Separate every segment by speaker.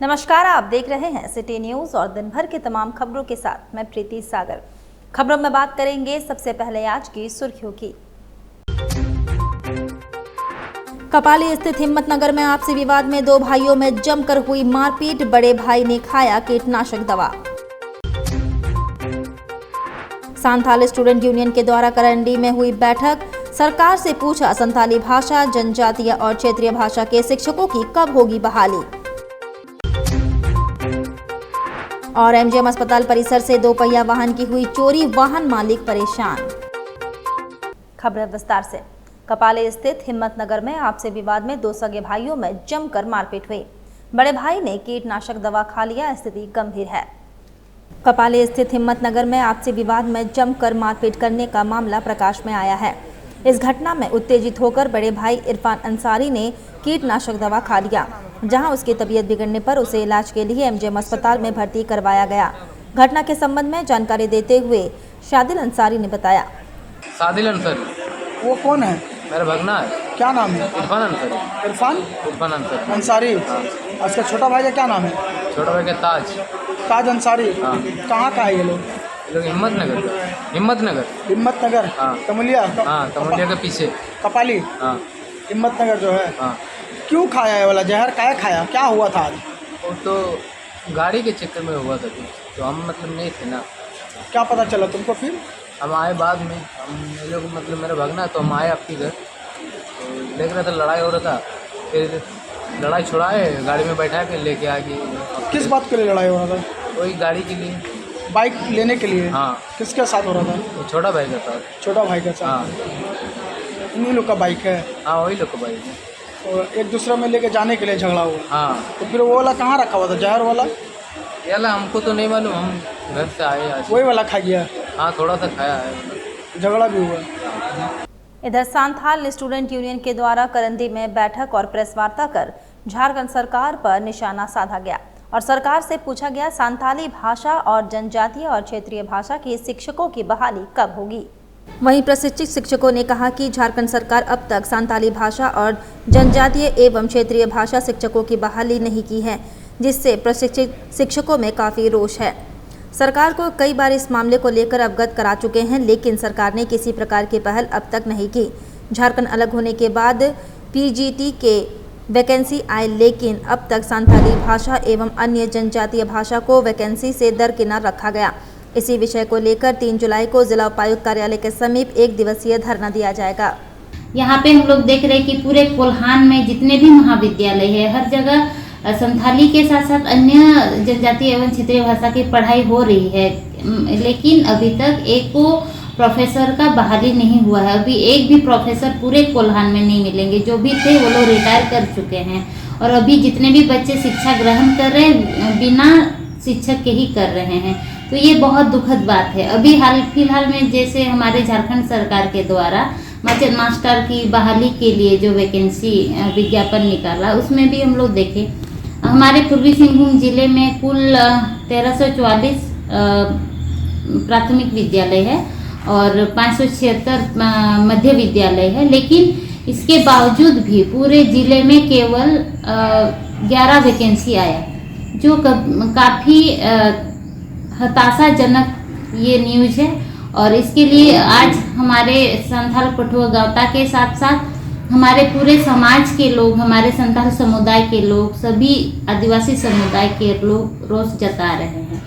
Speaker 1: नमस्कार, आप देख रहे हैं सिटी न्यूज और दिन भर की तमाम खबरों के साथ मैं प्रीति सागर। खबरों में बात करेंगे सबसे पहले आज की सुर्खियों की। कपाली स्थित हिम्मतनगर में आपसी विवाद में दो भाइयों में जमकर हुई मारपीट, बड़े भाई ने खाया कीटनाशक दवा। संथाली स्टूडेंट यूनियन के द्वारा करंडी में हुई बैठक, सरकार से पूछा संथाली भाषा, जनजातीय और क्षेत्रीय भाषा के शिक्षकों की कब होगी बहाली। और एमजीएम अस्पताल परिसर से दोपहिया वाहन की हुई चोरी, वाहन मालिक परेशान। खबर विस्तार से। कपाली स्थित हिम्मतनगर में आपसी विवाद में दो सगे भाइयों में जमकर मारपीट हुई। बड़े भाई ने कीटनाशक दवा खा लिया, स्थिति गंभीर है। कपाली स्थित हिम्मतनगर में आपसी विवाद में जमकर मारपीट करने का मामला प्रकाश में आया है। इस घटना में उत्तेजित होकर बड़े भाई इरफान अंसारी ने कीटनाशक दवा खा लिया, जहां उसकी तबीयत बिगड़ने पर उसे इलाज के लिए एमजीएम अस्पताल में भर्ती करवाया गया। घटना के संबंध में जानकारी देते हुए शादिल अंसारी ने बताया।
Speaker 2: शादिल अंसारी
Speaker 3: वो कौन है?
Speaker 2: मेरा भगना है।
Speaker 3: क्या नाम है?
Speaker 2: इरफान अंसारी।
Speaker 3: इरफान
Speaker 2: अंसारी।
Speaker 3: अंसारी।
Speaker 2: हाँ।
Speaker 3: उसका छोटा भाई का क्या नाम है?
Speaker 2: छोटा भाई का
Speaker 3: ताज अंसारी।
Speaker 2: हाँ।
Speaker 3: कहाँ का है ये लोग?
Speaker 2: हिम्मतनगर।
Speaker 3: हाँ। तमुलिया।
Speaker 2: हाँ, तमुलिया के पीछे
Speaker 3: कपाली।
Speaker 2: हाँ।
Speaker 3: हिम्मतनगर जो है।
Speaker 2: हाँ।
Speaker 3: क्यों खाया है वाला जहर? क्या खाया? क्या हुआ था आज?
Speaker 2: वो तो गाड़ी के चक्कर में हुआ था, तो हम नहीं थे ना।
Speaker 3: क्या पता चला तुमको फिर?
Speaker 2: हम आए बाद में, हम लोग मेरा भगना, तो हम आए आपके घर, तो देख रहा था लड़ाई हो रहा था। फिर लड़ाई छुड़ाए, गाड़ी में बैठा के लेके आ गए।
Speaker 3: किस बात के लिए लड़ाई हो रहा था?
Speaker 2: वही गाड़ी के लिए,
Speaker 3: बाइक लेने के लिए।
Speaker 2: हाँ।
Speaker 3: किसके साथ हो रहा था?
Speaker 2: वो छोटा भाई का था।
Speaker 3: छोटा भाई के साथ।
Speaker 2: हाँ।
Speaker 3: इन्हीं लोग का बाइक है?
Speaker 2: हाँ, वही लोग का भाई है।
Speaker 3: तो एक दूसरे में लेके जाने के लिए झगड़ा हुआ।
Speaker 2: हाँ।
Speaker 3: तो फिर वो वाला कहाँ रखा हुआ था, जहर वाला?
Speaker 2: याला हमको तो नहीं मालूम, हम घर से आए आज।
Speaker 3: वही वाला खा गया?
Speaker 2: हाँ, थोड़ा सा खाया है।
Speaker 3: झगड़ा भी हुआ।
Speaker 1: इधर संथाल स्टूडेंट यूनियन के द्वारा करंदी में बैठक और प्रेस वार्ता कर झारखंड सरकार पर निशाना साधा गया और सरकार से पूछा गया संथाली भाषा और जनजातीय और क्षेत्रीय भाषा के शिक्षकों की बहाली कब होगी। वहीं प्रशिक्षित शिक्षकों ने कहा कि झारखंड सरकार अब तक संथाली भाषा और जनजातीय एवं क्षेत्रीय भाषा शिक्षकों की बहाली नहीं की है, जिससे प्रशिक्षित शिक्षकों में काफ़ी रोष है। सरकार को कई बार इस मामले को लेकर अवगत करा चुके हैं, लेकिन सरकार ने किसी प्रकार की पहल अब तक नहीं की। झारखंड अलग होने के बाद पीजीटी के वैकेंसी आए, लेकिन अब तक संथाली भाषा एवं अन्य जनजातीय भाषा को वैकेंसी से दरकिनार रखा गया। इसी विषय को लेकर 3 जुलाई को जिला उपायुक्त कार्यालय के समीप 1 दिवसीय धरना दिया जाएगा।
Speaker 4: यहाँ पे हम लोग देख रहे हैं कि पूरे कोल्हान में जितने भी महाविद्यालय है, हर जगह संथाली के साथ साथ अन्य जनजातीय एवं क्षेत्रीय भाषा की पढ़ाई हो रही है, लेकिन अभी तक एक को प्रोफेसर का बहाली नहीं हुआ है। अभी एक भी प्रोफेसर पूरे कोल्हान में नहीं मिलेंगे। जो भी थे वो लोग रिटायर कर चुके हैं और अभी जितने भी बच्चे शिक्षा ग्रहण कर रहे हैं बिना शिक्षक के ही कर रहे हैं, तो ये बहुत दुखद बात है। अभी हाल फिलहाल में जैसे हमारे झारखंड सरकार के द्वारा मास्टर की बहाली के लिए जो वैकेंसी विज्ञापन निकाला, उसमें भी हम लोग देखें हमारे पूर्वी सिंहभूम जिले में कुल 1344 प्राथमिक विद्यालय है और 576 मध्य विद्यालय है, लेकिन इसके बावजूद भी पूरे जिले में केवल 11 वैकेंसी आया, जो काफ़ी हताशाजनक ये न्यूज़ है। और इसके लिए आज हमारे संथाल पटुआ गावता के साथ साथ हमारे पूरे समाज के लोग, हमारे संथाल समुदाय के लोग, सभी आदिवासी समुदाय के लोग रोष जता रहे हैं।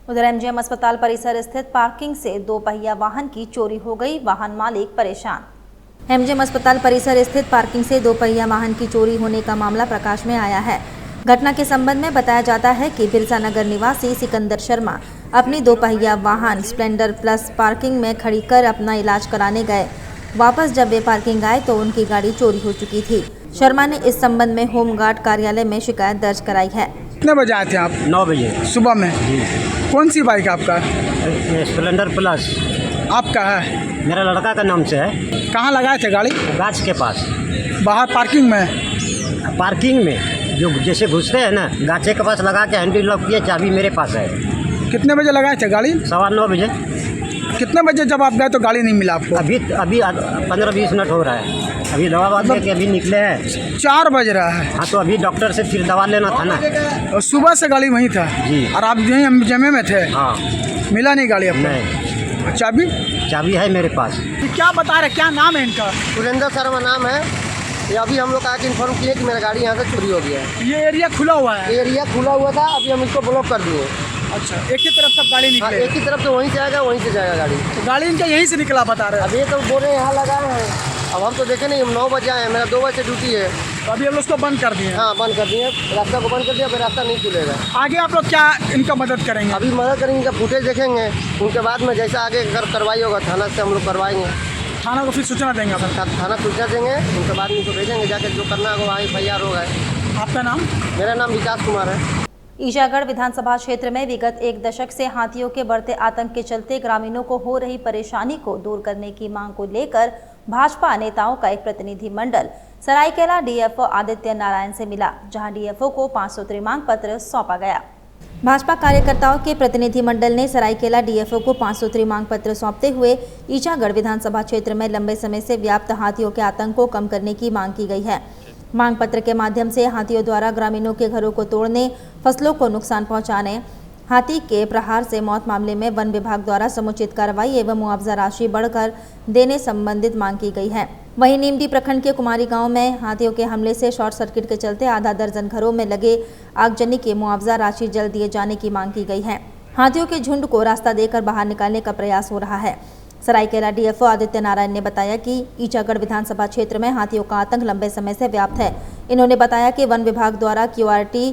Speaker 1: उधर एमजीएम अस्पताल परिसर स्थित पार्किंग से दोपहिया वाहन की चोरी हो गई, वाहन मालिक परेशान। एमजीएम अस्पताल परिसर स्थित पार्किंग से दोपहिया वाहन की चोरी होने का मामला प्रकाश में आया है। घटना के संबंध में बताया जाता है कि बिरसा नगर निवासी सिकंदर शर्मा अपनी दोपहिया वाहन स्प्लेंडर प्लस पार्किंग में खड़ी कर अपना इलाज कराने गए। वापस जब वे पार्किंग आए तो उनकी गाड़ी चोरी हो चुकी थी। शर्मा ने इस संबंध में होमगार्ड कार्यालय में शिकायत दर्ज कराई है।
Speaker 3: कितने बजे आए थे आप?
Speaker 5: 9 बजे
Speaker 3: सुबह में। कौन सी बाइक आपका?
Speaker 5: Splendor plus.
Speaker 3: आपका है?
Speaker 5: मेरा लड़का का नाम से है।
Speaker 3: कहाँ लगाए थे गाड़ी?
Speaker 5: गाछ के पास।
Speaker 3: बाहर पार्किंग में?
Speaker 5: पार्किंग में जो जैसे घुसते हैं ना, गाछे के पास लगा के हैंडल लॉक किए, चाबी मेरे पास है।
Speaker 3: कितने बजे लगाए थे गाड़ी?
Speaker 5: 9:15 बजे।
Speaker 3: कितने बजे जब आप गए तो गाड़ी नहीं मिला आपको?
Speaker 5: अभी 15-20 मिनट हो रहा है। अभी दवा बाद लेके अभी निकले हैं।
Speaker 3: 4 बज रहा है
Speaker 5: हाँ तो अभी डॉक्टर से फिर दवा लेना था ना।
Speaker 3: और सुबह से गाड़ी वहीं था
Speaker 5: जी।
Speaker 3: और आप यहीं जमे में थे?
Speaker 5: हाँ।
Speaker 3: मिला नहीं गाड़ी आपको?
Speaker 5: नहीं।
Speaker 3: चाबी?
Speaker 5: चाबी है मेरे पास।
Speaker 3: क्या बता रहे, क्या नाम है इनका?
Speaker 6: सुरेंद्र शर्मा नाम है। ये अभी हम लोग आके इन्फॉर्म किए कि मेरा गाड़ी यहाँ से चोरी हो गया है।
Speaker 3: ये एरिया खुला हुआ है?
Speaker 6: एरिया खुला हुआ था, अभी हम इसको ब्लॉक कर दिए।
Speaker 3: अच्छा, एक ही तरफ सब गाड़ी
Speaker 6: हाँ,
Speaker 3: निकले?
Speaker 6: एक ही तरफ से वहीं से आएगा, वहीं से जाएगा गाड़ी।
Speaker 3: तो गाड़ी इनका यहीं से निकला बता रहे हैं?
Speaker 6: अब ये तो बोल रहे हैं यहाँ लगाए हैं, अब हम तो देखे नहीं, हम 9 बजे आए हैं, मेरा 2 बजे से ड्यूटी है।
Speaker 3: तो अभी हम लोग उसको बंद कर दिए?
Speaker 6: हाँ, बंद कर दिए, रास्ता को बंद कर दिया, फिर रास्ता नहीं खुलेगा।
Speaker 3: आगे आप लोग क्या इनका मदद करेंगे?
Speaker 6: अभी मदद करेंगे, इनका फुटेज देखेंगे, उनके बाद में जैसा आगे अगर कार्रवाई होगा थाना से हम लोग करवाएंगे।
Speaker 3: थाना को फिर सूचना देंगे अपन?
Speaker 6: थाना सूचना देंगे, उनके बाद इनको भेजेंगे, जाके जो करना होगा वहाँ FIR होगा।
Speaker 3: आपका नाम?
Speaker 6: मेरा नाम विकास कुमार है।
Speaker 1: ईचागढ़ विधानसभा क्षेत्र में विगत 1 दशक से हाथियों के बढ़ते आतंक के चलते ग्रामीणों को हो रही परेशानी को दूर करने की मांग को लेकर भाजपा नेताओं का एक प्रतिनिधि मंडल सरायकेला DFO आदित्य नारायण से मिला, जहां DFO को 5 सूत्री मांग पत्र सौंपा गया। भाजपा कार्यकर्ताओं के प्रतिनिधि मंडल ने सरायकेला DFO को 5 सूत्री मांग पत्र सौंपते हुए ईचागढ़ विधानसभा क्षेत्र में लंबे समय से व्याप्त हाथियों के आतंक को कम करने की मांग की गई है। मांग पत्र के माध्यम से हाथियों द्वारा ग्रामीणों के घरों को तोड़ने, फसलों को नुकसान पहुंचाने, हाथी के प्रहार से मौत मामले में वन विभाग द्वारा समुचित कार्रवाई एवं मुआवजा राशि बढ़कर देने संबंधित मांग की गई है। वहीं नीमडी प्रखंड के कुमारी गांव में हाथियों के हमले से शॉर्ट सर्किट के चलते आधा दर्जन घरों में लगे आगजनी की मुआवजा राशि जल्द दिए जाने की मांग की गई है। हाथियों के झुंड को रास्ता देकर बाहर निकालने का प्रयास हो रहा है। सरायकेला DFO आदित्य नारायण ने बताया कि ईचागढ़ विधानसभा क्षेत्र में हाथियों का आतंक लंबे समय से व्याप्त है। इन्होंने बताया कि वन विभाग द्वारा QRT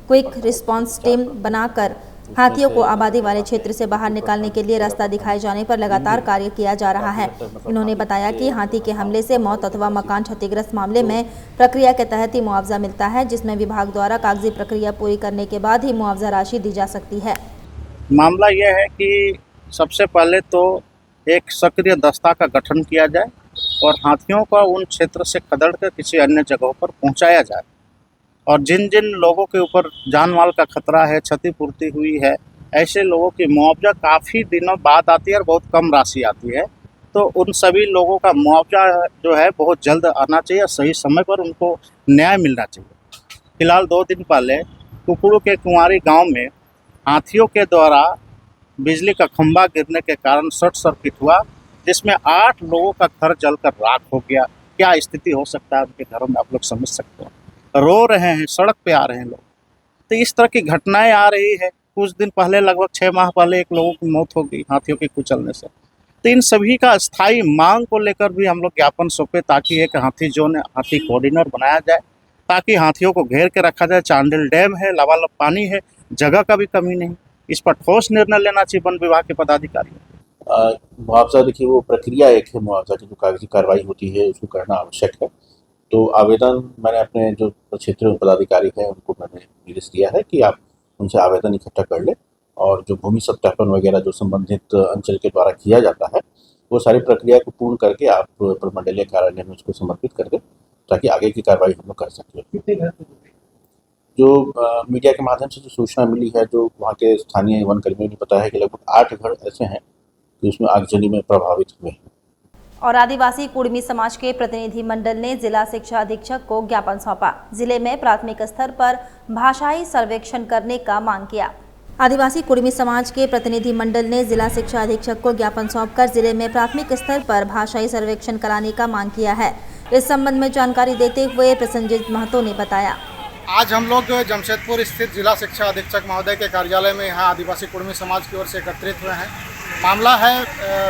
Speaker 1: क्विक रिस्पांस टीम बनाकर हाथियों को आबादी वाले क्षेत्र से बाहर निकालने के लिए रास्ता दिखाए जाने पर लगातार कार्य किया जा रहा है। इन्होंने बताया कि हाथी के हमले से मौत अथवा मकान क्षतिग्रस्त मामले में प्रक्रिया के तहत ही मुआवजा मिलता है, जिसमें विभाग द्वारा कागजी प्रक्रिया पूरी करने के बाद ही मुआवजा राशि दी जा सकती है।
Speaker 7: मामला यह है कि सबसे पहले तो एक सक्रिय दस्ता का गठन किया जाए और हाथियों का उन क्षेत्र से खदेड़ कर किसी अन्य जगहों पर पहुंचाया जाए, और जिन जिन लोगों के ऊपर जान माल का खतरा है, क्षतिपूर्ति हुई है, ऐसे लोगों की मुआवजा काफ़ी दिनों बाद आती है और बहुत कम राशि आती है। तो उन सभी लोगों का मुआवजा जो है बहुत जल्द आना चाहिए, सही समय पर उनको न्याय मिलना चाहिए। फिलहाल 2 दिन पहले कुकुड़ू के कुंवारी गाँव में हाथियों के द्वारा बिजली का खंभा गिरने के कारण शॉर्ट सर्किट हुआ, जिसमें 8 लोगों का घर जलकर राख हो गया। क्या स्थिति हो सकता है उनके घरों में, आप लोग समझ सकते हैं। रो रहे हैं, सड़क पे आ रहे हैं लोग। तो इस तरह की घटनाएं आ रही है। कुछ दिन पहले, लगभग 6 माह पहले, एक लोगों की मौत हो गई हाथियों के कुचलने से। तो इन सभी का स्थायी मांग को लेकर भी हम लोग ज्ञापन सौंपे, ताकि एक हाथी जोन, हाथी कॉर्डिनर बनाया जाए, ताकि हाथियों को घेर के रखा जाए। चांडिल डैम है, लबालब पानी है, जगह का भी कमी नहीं। इस पर ठोस निर्णय लेना चाहिए वन विभाग के पदाधिकारियों।
Speaker 8: मुआवजा, देखिए वो प्रक्रिया एक है, मुआवजा की जो कागजी कार्रवाई होती है उसको करना आवश्यक है। तो आवेदन मैंने अपने जो क्षेत्रीय पदाधिकारी हैं उनको मैंने निर्देश दिया है कि आप उनसे आवेदन इकट्ठा कर लें, और जो भूमि सत्यापन वगैरह जो संबंधित अंचल के द्वारा किया जाता है वो सारी प्रक्रिया को पूर्ण करके आप प्रमंडलीय कार्यालय में उसको समर्पित कर दें, ताकि आगे की कार्रवाई हम लोग कर सकें। जो मीडिया के माध्यम से जो सूचना मिली है, जो वहाँ के स्थानीय वन कर्मियों ने बताया है कि लगभग 8 घर ऐसे हैं कि उसमें आगजनी में प्रभावित हुए हैं।
Speaker 1: और आदिवासी कुड़मी समाज के प्रतिनिधि मंडल ने जिला शिक्षा अधीक्षक को ज्ञापन सौंपा। जिले में प्राथमिक स्तर पर भाषाई सर्वेक्षण करने का मांग किया। आदिवासी कुड़मी समाज के प्रतिनिधि मंडल ने जिला शिक्षा अधीक्षक को ज्ञापन सौंपकर जिले में प्राथमिक स्तर पर भाषाई सर्वेक्षण कराने का मांग किया है। इस संबंध में जानकारी देते हुए प्रसन्नजीत महतो ने बताया।
Speaker 9: आज हम लोग जमशेदपुर स्थित जिला शिक्षा अधीक्षक महोदय के कार्यालय में यहाँ आदिवासी कुड़मी समाज की ओर से एकत्रित हुए हैं। मामला है,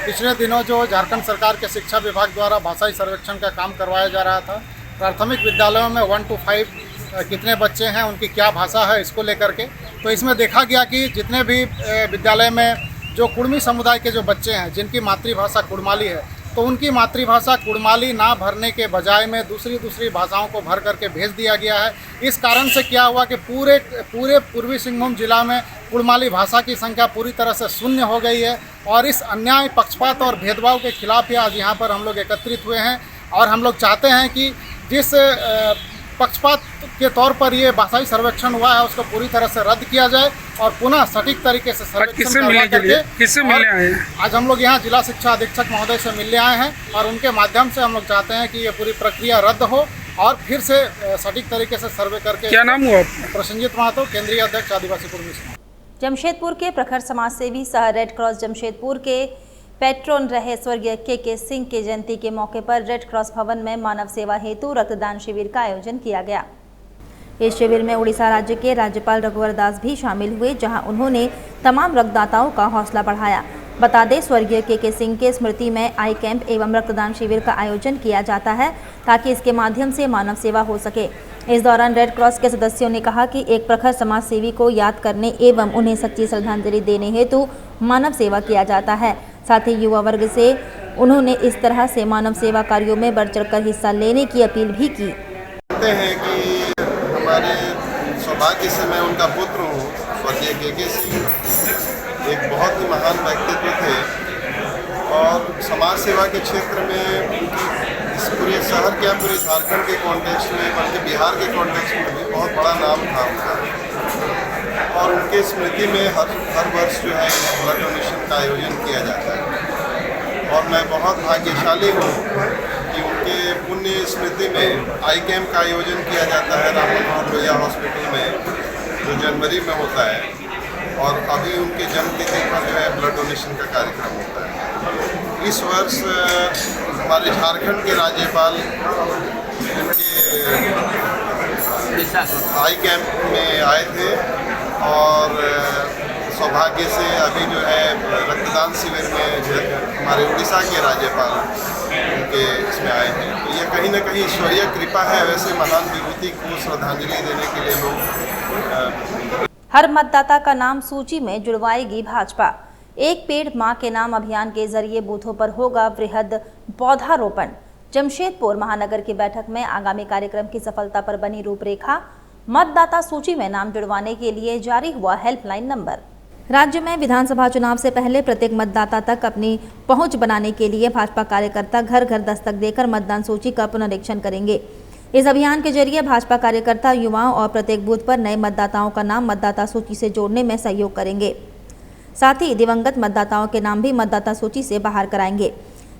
Speaker 9: पिछले दिनों जो झारखंड सरकार के शिक्षा विभाग द्वारा भाषाई सर्वेक्षण का काम करवाया जा रहा था, प्राथमिक विद्यालयों में 1 to 5 कितने बच्चे हैं, उनकी क्या भाषा है, इसको लेकर के। तो इसमें देखा गया कि जितने भी विद्यालय में जो कुड़मी समुदाय के जो बच्चे हैं जिनकी मातृभाषा कुड़माली है, तो उनकी मातृभाषा कुड़माली ना भरने के बजाय में दूसरी भाषाओं को भर करके भेज दिया गया है। इस कारण से क्या हुआ कि पूरे पूर्वी सिंहभूम जिला में कुड़माली भाषा की संख्या पूरी तरह से शून्य हो गई है, और इस अन्याय, पक्षपात और भेदभाव के खिलाफ ही आज यहाँ पर हम लोग एकत्रित हुए हैं। और हम लोग चाहते हैं कि जिस पक्षपात के तौर पर ये भाषाई सर्वेक्षण हुआ है उसको पूरी तरह से रद्द किया जाए और पुनः सटीक तरीके से सर्वेक्षण करवा करके
Speaker 3: किससे मिलने आए?
Speaker 9: आज हम लोग यहाँ जिला शिक्षा अधीक्षक महोदय से मिलने आए हैं और उनके माध्यम से हम लोग चाहते हैं कि ये पूरी प्रक्रिया रद्द हो और फिर से सटीक तरीके से सर्वे करके।
Speaker 3: क्या नाम हुआ?
Speaker 9: प्रसन्नजीत महतो, केंद्रीय अध्यक्ष आदिवासी कुर्मी समाज।
Speaker 1: जमशेदपुर के प्रखर समाज सेवी सह रेड क्रॉस जमशेदपुर के पैट्रन रहे स्वर्गीय के सिंह की जयंती के मौके पर रेड क्रॉस भवन में मानव सेवा हेतु रक्तदान शिविर का आयोजन किया गया। इस शिविर में उड़ीसा राज्य के राज्यपाल रघुवर दास भी शामिल हुए, जहां उन्होंने तमाम रक्तदाताओं का हौसला बढ़ाया। बता दें, स्वर्गीय के सिंह के स्मृति में आई कैंप एवं रक्तदान शिविर का आयोजन किया जाता है ताकि इसके माध्यम से मानव सेवा हो सके। इस दौरान रेड क्रॉस के सदस्यों ने कहा कि एक प्रखर समाज सेवी को याद करने एवं उन्हें सच्ची श्रद्धांजलि देने हेतु मानव सेवा किया जाता है। साथ ही युवा वर्ग से उन्होंने इस तरह से मानव सेवा कार्यों में बढ़ चढ़कर हिस्सा लेने की अपील भी की।
Speaker 10: कहते हैं कि हमारे सौभाग्य से मैं उनका पुत्र हूँ। स्वर्गीय के सिंह एक बहुत ही महान व्यक्तित्व थे और समाज सेवा के क्षेत्र में इस पूरे शहर क्या पूरे झारखंड के कॉन्टेक्स्ट में बल्कि बिहार के कॉन्टेक्स्ट में भी बहुत बड़ा नाम था उनका और उनके स्मृति में हर वर्ष जो है ब्लड डोनेशन का आयोजन किया जाता है और मैं बहुत भाग्यशाली हूँ कि उनके पुण्य स्मृति में आई कैंप का आयोजन किया जाता है राम मनोहर लोहिया हॉस्पिटल में जो जनवरी में होता है और अभी उनके जन्मतिथि पर जो है ब्लड डोनेशन का कार्यक्रम होता है। इस वर्ष हमारे झारखंड के राज्यपाल आई कैंप में आए थे और सौभाग्य से अभी जो है रक्तदान शिविर में हमारे उड़ीसा के राज्यपाल उनके इसमें आए हैं। तो ये कहीं ना कहीं ईश्वरीय कृपा है। वैसे महान विभूति को श्रद्धांजलि देने के लिए लोग
Speaker 1: हर मतदाता का नाम सूची में जुड़वाएगी भाजपा। एक पेड़ मां के नाम अभियान के जरिए बूथों पर होगा वृहद पौधारोपण। जमशेदपुर महानगर की बैठक में आगामी कार्यक्रम की सफलता पर बनी रूपरेखा। मतदाता सूची में नाम जुड़वाने के लिए जारी हुआ हेल्पलाइन नंबर। राज्य में विधानसभा चुनाव से पहले प्रत्येक मतदाता तक अपनी पहुंच बनाने के लिए भाजपा कार्यकर्ता घर घर दस्तक देकर मतदान सूची का पुनरीक्षण करेंगे। इस अभियान के जरिए भाजपा कार्यकर्ता युवाओं और प्रत्येक बूथ पर नए मतदाताओं का नाम मतदाता सूची से जोड़ने में सहयोग करेंगे। साथ ही दिवंगत मतदाताओं के नाम भी मतदाता सूची से बाहर कराएंगे।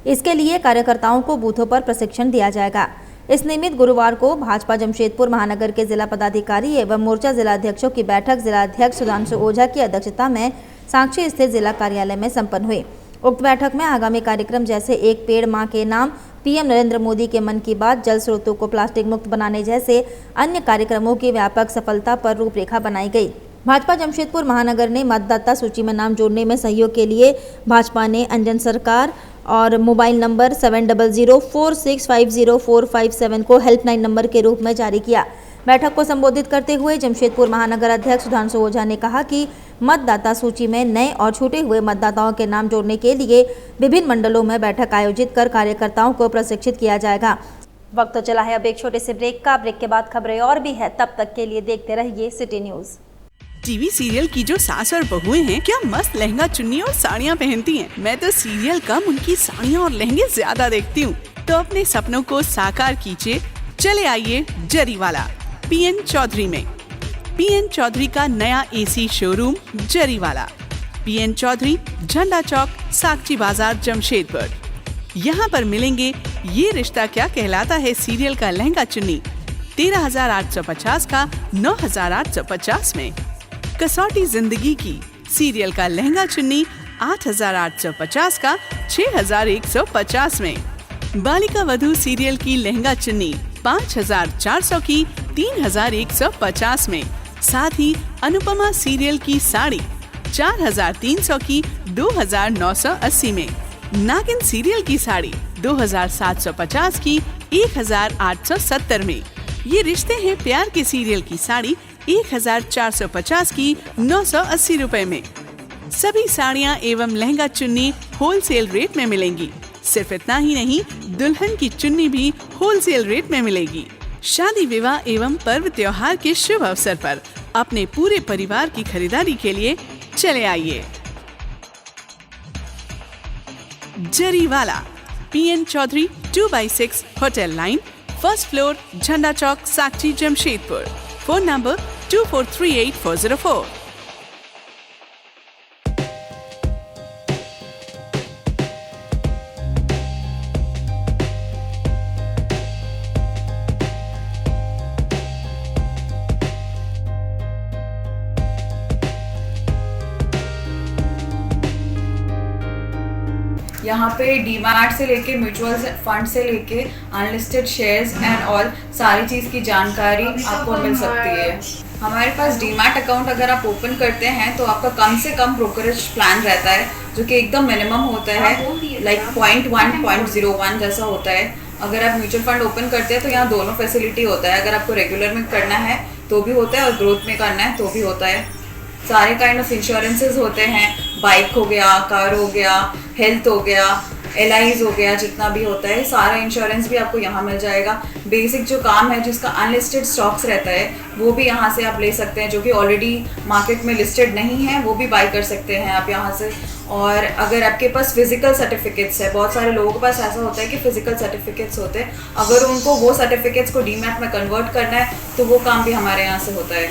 Speaker 1: इसके लिए कार्यकर्ताओं को बूथों पर प्रशिक्षण दिया जाएगा। इस निमित्त गुरुवार को भाजपा जमशेदपुर महानगर के जिला पदाधिकारी एवं मोर्चा जिला अध्यक्षों की बैठक जिला अध्यक्ष सुधांशु ओझा की अध्यक्षता में साक्षी स्थित जिला कार्यालय में संपन्न हुई। उक्त बैठक में आगामी कार्यक्रम जैसे एक पेड़ मां के नाम, पीएम नरेंद्र मोदी के मन की बात, जल स्रोतों को प्लास्टिक मुक्त बनाने जैसे अन्य कार्यक्रमों की व्यापक सफलता पर रूपरेखा बनाई गई। भाजपा जमशेदपुर महानगर ने मतदाता सूची में नाम जोड़ने में सहयोग के लिए भाजपा ने अंजन सरकार और मोबाइल नंबर 7004650457 को हेल्पलाइन नंबर के रूप में जारी किया। बैठक को संबोधित करते हुए जमशेदपुर महानगर अध्यक्ष सुधांशु ओझा ने कहा कि मतदाता सूची में नए और छूटे हुए मतदाताओं के नाम जोड़ने के लिए विभिन्न मंडलों में बैठक आयोजित कर कार्यकर्ताओं को प्रशिक्षित किया जाएगा। वक्त तो चला है अब एक छोटे से ब्रेक का। ब्रेक के बाद खबरें और भी है, तब तक के लिए देखते रहिए सिटी न्यूज।
Speaker 11: टीवी सीरियल की जो सास और बहुएं हैं, क्या मस्त लहंगा चुन्नी और साड़ियाँ पहनती हैं। मैं तो सीरियल कम उनकी साड़ियाँ और लहंगे ज्यादा देखती हूँ। तो अपने सपनों को साकार कीजिए, चले आइए जरीवाला पीएन चौधरी में। पीएन चौधरी का नया AC showroom Zariwala, PN Chaudhary, Jhanda Chowk, साक्षी बाजार, जमशेदपुर। यहाँ पर मिलेंगे ये रिश्ता क्या कहलाता है सीरियल का लहंगा चुन्नी 13,850 का 9,850 में। कसौटी जिंदगी की सीरियल का लहंगा चुन्नी 8,850 का 6,150 में। बालिका वधू सीरियल की लहंगा चुन्नी 5,400 की 3,150 में। साथ ही अनुपमा सीरियल की साड़ी 4,300 की 2,980 में। नागिन सीरियल की साड़ी 2,750 की 1,870 में। ये रिश्ते हैं प्यार के सीरियल की साड़ी 1,450 की 980 रुपए में। सभी साड़ियाँ एवं लहंगा चुन्नी होलसेल रेट में मिलेंगी। सिर्फ इतना ही नहीं, दुल्हन की चुन्नी भी होलसेल रेट में मिलेगी। शादी विवाह एवं पर्व त्योहार के शुभ अवसर पर अपने पूरे परिवार की खरीदारी के लिए चले आइए Zariwala, PN Chaudhary 2/6 hotel line, first floor, Jhanda Chowk, Sakchi, Jamshedpur. Phone number 2438-404।
Speaker 12: यहाँ पे डीमैट से लेके म्यूचुअल फंड से लेके अनलिस्टेड शेयर्स एंड ऑल सारी चीज़ की जानकारी आपको मिल सकती है। हमारे पास डीमैट अकाउंट अगर आप ओपन करते हैं तो आपका कम से कम ब्रोकरेज प्लान रहता है जो कि एकदम मिनिमम होता है, लाइक 0.1, 0.01 जैसा होता है। अगर आप म्यूचुअल फंड ओपन करते हैं तो यहाँ दोनों फैसिलिटी होता है। अगर आपको रेगुलर में करना है तो भी होता है और ग्रोथ में करना है तो भी होता है। सारे काइंड ऑफ इंश्योरेंसेज होते हैं, बाइक हो गया, कार हो गया, हेल्थ हो गया, LIs हो गया, जितना भी होता है सारा इंश्योरेंस भी आपको यहाँ मिल जाएगा। बेसिक जो काम है जिसका अनलिस्टेड स्टॉक्स रहता है वो भी यहाँ से आप ले सकते हैं, जो कि ऑलरेडी मार्केट में लिस्टेड नहीं है वो भी बाई कर सकते हैं आप यहाँ से। और अगर आपके पास फिजिकल सर्टिफिकेट्स है, बहुत सारे लोगों के पास ऐसा होता है कि फिजिकल सर्टिफिकेट्स होते हैं, अगर उनको वो सर्टिफिकेट्स को डीमैट में कन्वर्ट करना है तो वो काम भी हमारे यहाँ से होता है।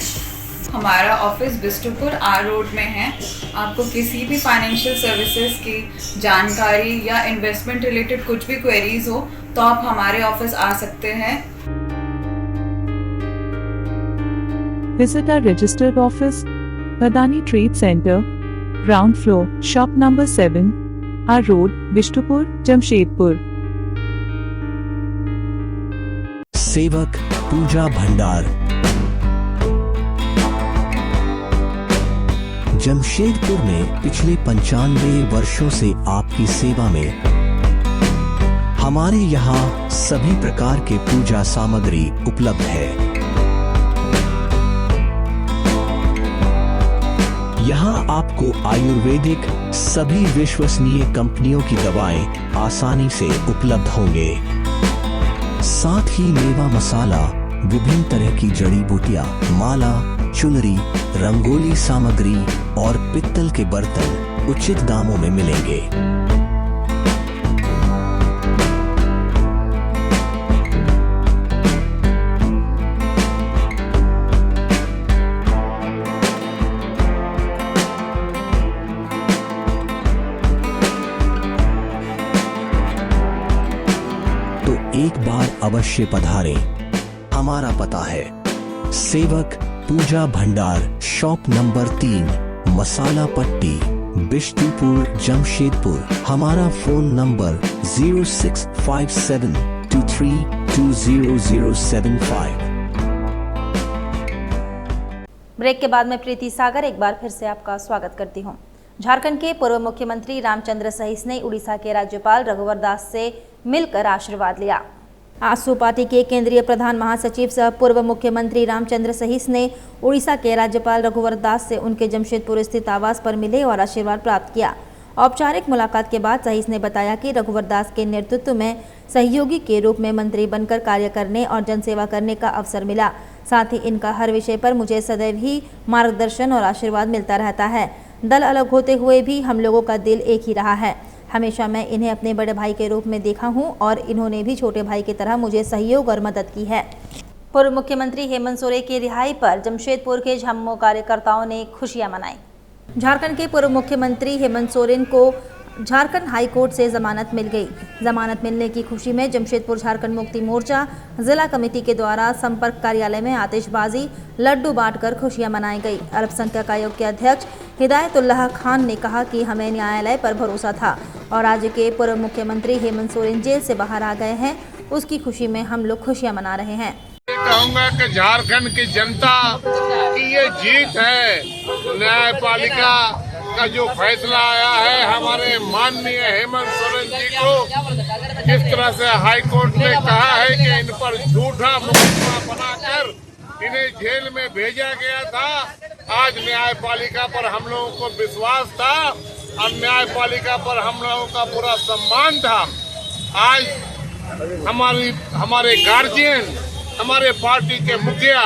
Speaker 12: हमारा ऑफिस बिष्टुपुर आर रोड में है। आपको किसी भी फाइनेंशियल सर्विसेज की जानकारी या इन्वेस्टमेंट रिलेटेड कुछ भी क्वेरीज हो तो आप हमारे ऑफिस आ सकते हैं।
Speaker 13: Visit our registered office, Badani Trade Center, ground floor, shop number 7, R Road, Bishtupur, Jamshedpur.
Speaker 14: सेवक पूजा भंडार, जमशेदपुर में पिछले 95 वर्षों से आपकी सेवा में। हमारे यहाँ सभी प्रकार के पूजा सामग्री उपलब्ध है। यहाँ आपको आयुर्वेदिक सभी विश्वसनीय कंपनियों की दवाएं आसानी से उपलब्ध होंगे। साथ ही मेवा मसाला, विभिन्न तरह की जड़ी बूटियां, माला, चुनरी, रंगोली सामग्री और पित्तल के बर्तन उचित दामों में मिलेंगे। तो एक बार अवश्य पधारें। हमारा पता है सेवक पूजा भंडार, शॉप नंबर 3, मसाला पट्टी, बिष्टुपुर, जमशेदपुर। हमारा फोन नंबर 065723200075।
Speaker 1: ब्रेक के बाद मैं प्रीति सागर एक बार फिर से आपका स्वागत करती हूं। झारखंड के पूर्व मुख्यमंत्री रामचंद्र सहिस ने उड़ीसा के राज्यपाल रघुवर दास से मिलकर आशीर्वाद लिया। आसू पार्टी के केंद्रीय प्रधान महासचिव सह पूर्व मुख्यमंत्री रामचंद्र सहिस ने उड़ीसा के राज्यपाल रघुवर दास से उनके जमशेदपुर स्थित आवास पर मिले और आशीर्वाद प्राप्त किया। औपचारिक मुलाकात के बाद सहिस ने बताया कि रघुवर दास के नेतृत्व में सहयोगी के रूप में मंत्री बनकर कार्य करने और जनसेवा करने का अवसर मिला। साथ ही इनका हर विषय पर मुझे सदैव ही मार्गदर्शन और आशीर्वाद मिलता रहता है। दल अलग होते हुए भी हम लोगों का दिल एक ही रहा है। हमेशा मैं इन्हें अपने बड़े भाई के रूप में देखा हूं और इन्होंने भी छोटे भाई की तरह मुझे सहयोग और मदद की है। पूर्व मुख्यमंत्री हेमंत सोरेन की रिहाई पर जमशेदपुर के झामुमो कार्यकर्ताओं ने खुशियां मनाई। झारखंड के पूर्व मुख्यमंत्री हेमंत सोरेन को झारखंड हाई कोर्ट से जमानत मिल गई। जमानत मिलने की खुशी में जमशेदपुर झारखंड मुक्ति मोर्चा जिला कमेटी के द्वारा संपर्क कार्यालय में आतिशबाजी, लड्डू बांटकर खुशियां मनाई गई। अल्पसंख्यक आयोग के अध्यक्ष हिदायतुल्लाह खान ने कहा कि हमें न्यायालय पर भरोसा था और राज्य के पूर्व मुख्यमंत्री हेमंत सोरेन जेल से बाहर आ गए हैं, उसकी खुशी में हम लोग खुशियां मना रहे हैं।
Speaker 15: कहूँगा कि झारखंड की जनता की ये जीत है। न्यायपालिका का जो फैसला आया है हमारे माननीय हेमंत सोरेन जी को, जिस तरह से हाई कोर्ट ने कहा है कि इन पर झूठा मुकदमा बनाकर इन्हें जेल में भेजा गया था, आज न्यायपालिका पर हम लोगों को विश्वास था और न्यायपालिका पर हम लोगों का पूरा सम्मान था। आज हमारे गार्जियन, हमारे पार्टी के मुखिया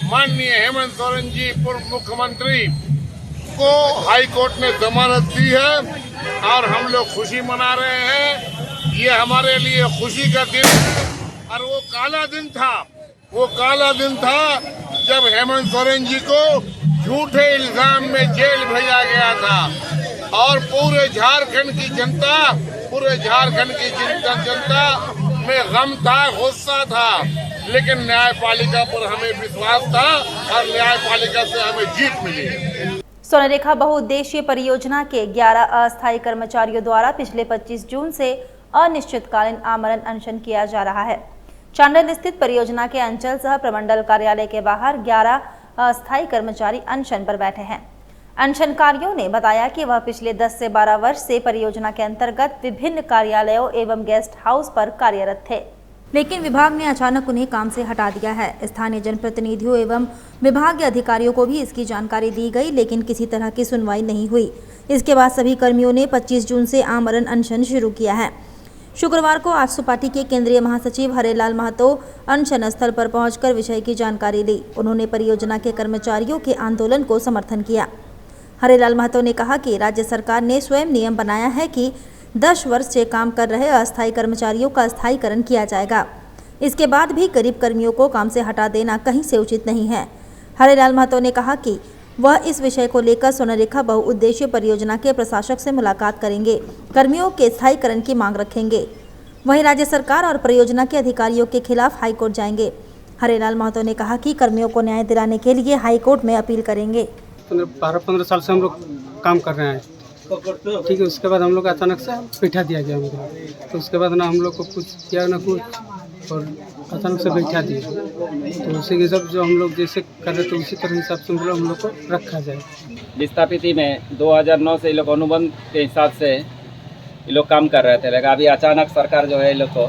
Speaker 15: माननीय हेमंत सोरेन जी पूर्व मुख्यमंत्री को हाई कोर्ट ने जमानत दी है और हम लोग खुशी मना रहे हैं। ये हमारे लिए खुशी का दिन है और वो काला दिन था, वो काला दिन था जब हेमंत सोरेन जी को झूठे इल्जाम में जेल भेजा गया था और पूरे झारखंड की जनता में गम था, गुस्सा था, लेकिन न्यायपालिका पर हमें विश्वास था और न्यायपालिका से हमें जीत मिली।
Speaker 1: स्वर्णरेखा बहुउद्देशीय परियोजना के 11 अस्थायी कर्मचारियों द्वारा पिछले 25 जून से अनिश्चितकालीन आमरण अनशन किया जा रहा है। चांडिल स्थित परियोजना के अंचल सह प्रमंडल कार्यालय के बाहर 11 अस्थायी कर्मचारी अनशन पर बैठे हैं। अनशनकारियों ने बताया कि वह पिछले 10 से 12 वर्ष से परियोजना के अंतर्गत विभिन्न कार्यालयों एवं गेस्ट हाउस पर कार्यरत थे, लेकिन विभाग ने अचानक उन्हें काम से हटा दिया है। स्थानीय जनप्रतिनिधियों एवं विभाग के अधिकारियों को भी इसकी जानकारी दी गई, लेकिन किसी तरह की सुनवाई नहीं हुई। इसके बाद सभी कर्मियों ने 25 जून से आमरण अनशन शुरू किया है। शुक्रवार को आजसू पार्टी के केंद्रीय महासचिव हरेलाल महतो अनशन स्थल पर पहुंचकर विषय की जानकारी ली। उन्होंने परियोजना के कर्मचारियों के आंदोलन को समर्थन किया। हरेलाल महतो ने कहा कि राज्य सरकार ने स्वयं नियम बनाया है कि 10 वर्ष से काम कर रहे अस्थायी कर्मचारियों का स्थायीकरण किया जाएगा। इसके बाद भी गरीब कर्मियों को काम से हटा देना कहीं से उचित नहीं है। हरेलाल महतो ने कहा कि वह इस विषय को लेकर स्वर्णरेखा बहुउद्देशीय परियोजना के प्रशासक से मुलाकात करेंगे, कर्मियों के स्थायीकरण की मांग रखेंगे। वहीं राज्य सरकार और परियोजना के अधिकारियों के खिलाफ हाईकोर्ट जाएंगे। हरेलाल महतो ने कहा कि कर्मियों को न्याय दिलाने के लिए हाईकोर्ट में अपील करेंगे।
Speaker 16: 12-15 साल से हम लोग काम कर रहे हैं, ठीक है। उसके बाद हम लोग अचानक से बैठा दिया गया हमको, तो उसके बाद ना हम लोग को कुछ किया ना कुछ, और अचानक से बैठा दिया। तो उसी के सब जो हम लोग जैसे कर रहे थे उसी तरह हिसाब से हम लोग को रखा जाए।
Speaker 17: विस्थापित में 2009 से ये लोग अनुबंध के हिसाब से ये लोग काम कर रहे थे, लेकिन अभी अचानक सरकार जो है ये लोग को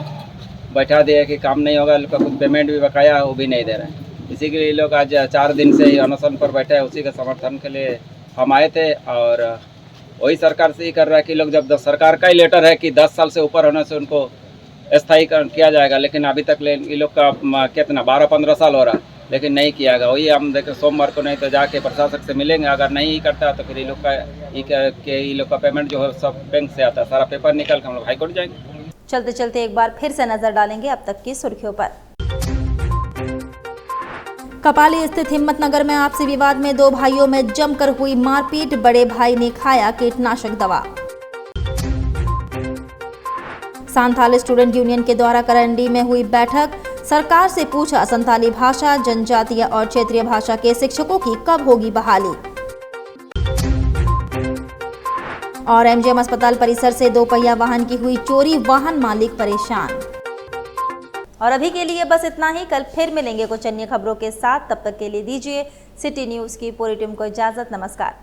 Speaker 17: बैठा दिया कि काम नहीं होगा, लोग का कुछ पेमेंट भी बकाया है वो भी नहीं दे रहे हैं। इसी के लिए लोग आज 4 दिन से ही अनशन पर बैठे हैं। उसी के समर्थन के लिए हम आए थे और वही सरकार से ही कर रहा है कि लोग जब सरकार का ही लेटर है कि 10 साल से ऊपर होने से उनको स्थायीकरण किया जाएगा, लेकिन अभी तक ये लोग का कितना 12-15 साल हो रहा, लेकिन नहीं किया गया। वही हम देखें सोमवार को नहीं तो जाके प्रशासक से मिलेंगे। अगर नहीं करता तो फिर ये लोग का पेमेंट जो है सब बैंक से आता है, सारा पेपर निकल के हम लोग हाईकोर्ट जाएंगे।
Speaker 1: चलते चलते एक बार फिर से नजर डालेंगे अब तक की सुर्खियों पर। कपाली स्थित हिम्मतनगर में आपसी विवाद में 2 भाइयों में जमकर हुई मारपीट, बड़े भाई ने खाया कीटनाशक दवा। संथाली स्टूडेंट यूनियन के द्वारा करंडी में हुई बैठक, सरकार से पूछा संथाली भाषा, जनजातीय और क्षेत्रीय भाषा के शिक्षकों की कब होगी बहाली। और एमजीएम अस्पताल परिसर से 2 पहिया वाहन की हुई चोरी, वाहन मालिक परेशान। और अभी के लिए बस इतना ही। कल फिर मिलेंगे कुछ अन्य खबरों के साथ। तब तक के लिए दीजिए सिटी न्यूज़ की पूरी टीम को इजाजत। नमस्कार।